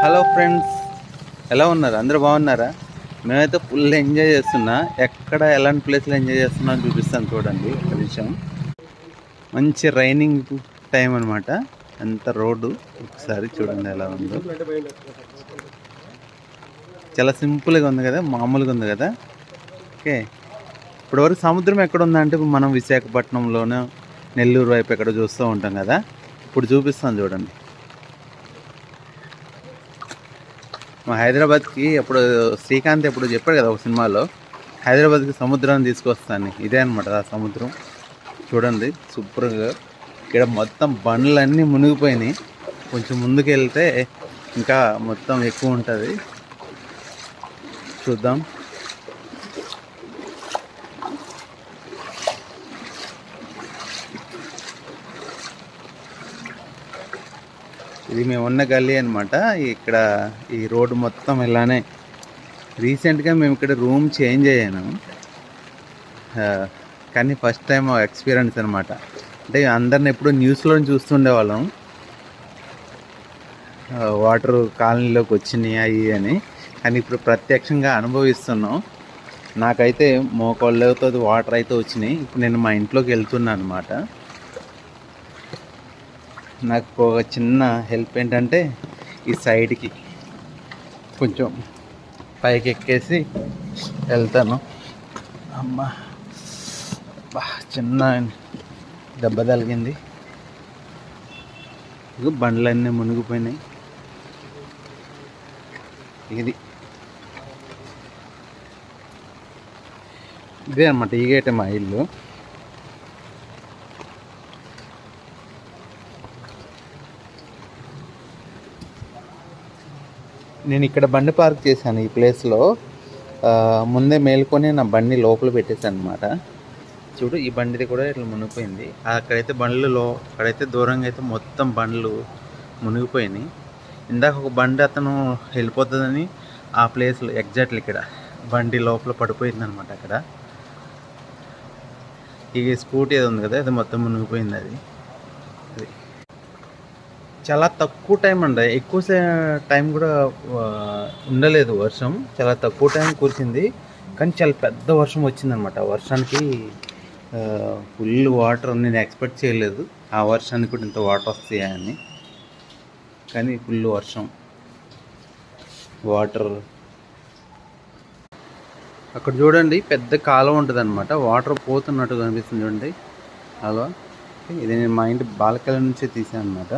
Hello friends, ఎలా ఉన్నారు? అందరూ బాగున్నారా? మేమైతే ఫుల్ ఎంజాయ్ చేస్తున్నా. ఎక్కడ ఎలాంటి ప్లేస్లో ఎంజాయ్ చేస్తున్నా చూపిస్తాను చూడండి. ఒక నిమిషం. మంచి రైనింగ్ టైం అనమాట. అంత రోడ్డు ఒకసారి చూడండి ఎలా ఉందో. చాలా సింపుల్గా ఉంది కదా, మామూలుగా ఉంది కదా. ఓకే, ఇప్పటివరకు సముద్రం ఎక్కడ ఉందంటే మనం విశాఖపట్నంలోనూ నెల్లూరు వైపు ఎక్కడ చూస్తూ ఉంటాం కదా. ఇప్పుడు చూపిస్తాను చూడండి. మా హైదరాబాద్కి ఎప్పుడు శ్రీకాంత్ ఎప్పుడు చెప్పాడు కదా ఒక సినిమాలో, హైదరాబాద్కి సముద్రాన్ని తీసుకొస్తాను. ఇదే అనమాట ఆ సముద్రం. చూడండి సూపర్గా. ఇక్కడ మొత్తం బండ్లన్నీ మునిగిపోయినాయి. కొంచెం ముందుకు వెళ్తే ఇంకా మొత్తం ఎక్కువ ఉంటుంది. చూద్దాం. ఇది మేము ఉన్న గల్లీ అనమాట. ఇక్కడ ఈ రోడ్డు మొత్తం ఇలానే. రీసెంట్గా మేము ఇక్కడ రూమ్ చేంజ్ అయ్యాను, కానీ ఫస్ట్ టైం ఎక్స్పీరియన్స్ అనమాట. అంటే అందరిని ఎప్పుడు న్యూస్లో చూస్తుండేవాళ్ళం, వాటర్ కాలనీలోకి వచ్చినాయి అవి అని. కానీ ఇప్పుడు ప్రత్యక్షంగా అనుభవిస్తున్నాం. నాకైతే మోకాళ్ళతో వాటర్ అయితే వచ్చినాయి. ఇప్పుడు నేను మా ఇంట్లోకి వెళ్తున్నాను అనమాట. నాకు ఒక చిన్న హెల్ప్ ఏంటంటే, ఈ సైడ్కి కొంచెం పైకి ఎక్కేసి వెళ్తాను. అమ్మా, చిన్న దెబ్బ తగిలింది. ఇక బండ్లన్నీ మునిగిపోయినాయి. ఇదే అనమాట, ఈ గేటే మా ఇల్లు. నేను ఇక్కడ బండి పార్క్ చేశాను ఈ ప్లేస్లో. ముందే మేల్కొని నా బండి లోపల పెట్టేశాను అనమాట. చూడు, ఈ బండిది కూడా ఇట్లా మునిగిపోయింది. అక్కడైతే అక్కడైతే దూరంగా అయితే మొత్తం బండ్లు మునిగిపోయినాయి. ఇందాక ఒక బండి అతను వెళ్ళిపోతుందని ఆ ప్లేస్లో ఎగ్జాక్ట్లీ ఇక్కడ బండి లోపల పడిపోయింది అనమాట. అక్కడ ఈ స్కూటీ అది ఉంది కదా, అది మొత్తం మునిగిపోయింది. అది చాలా తక్కువ టైం అండి, ఎక్కువ టైం కూడా ఉండలేదు వర్షం. చాలా తక్కువ టైం కురిసింది, కానీ చాలా పెద్ద వర్షం వచ్చిందనమాట. ఆ వర్షానికి ఫుల్ వాటర్. నేను ఎక్స్పెక్ట్ చేయలేదు ఆ వర్షానికి కూడా ఇంత వాటర్ వస్తాయని. కానీ ఫుల్ వర్షం, వాటర్. అక్కడ చూడండి పెద్ద కాలువ ఉంటుంది అనమాట. వాటర్ పోతున్నట్టు కనిపిస్తుంది చూడండి కాలువ. ఇది నేను మా ఇంటి బాల్కనీ నుంచే తీసాను అనమాట.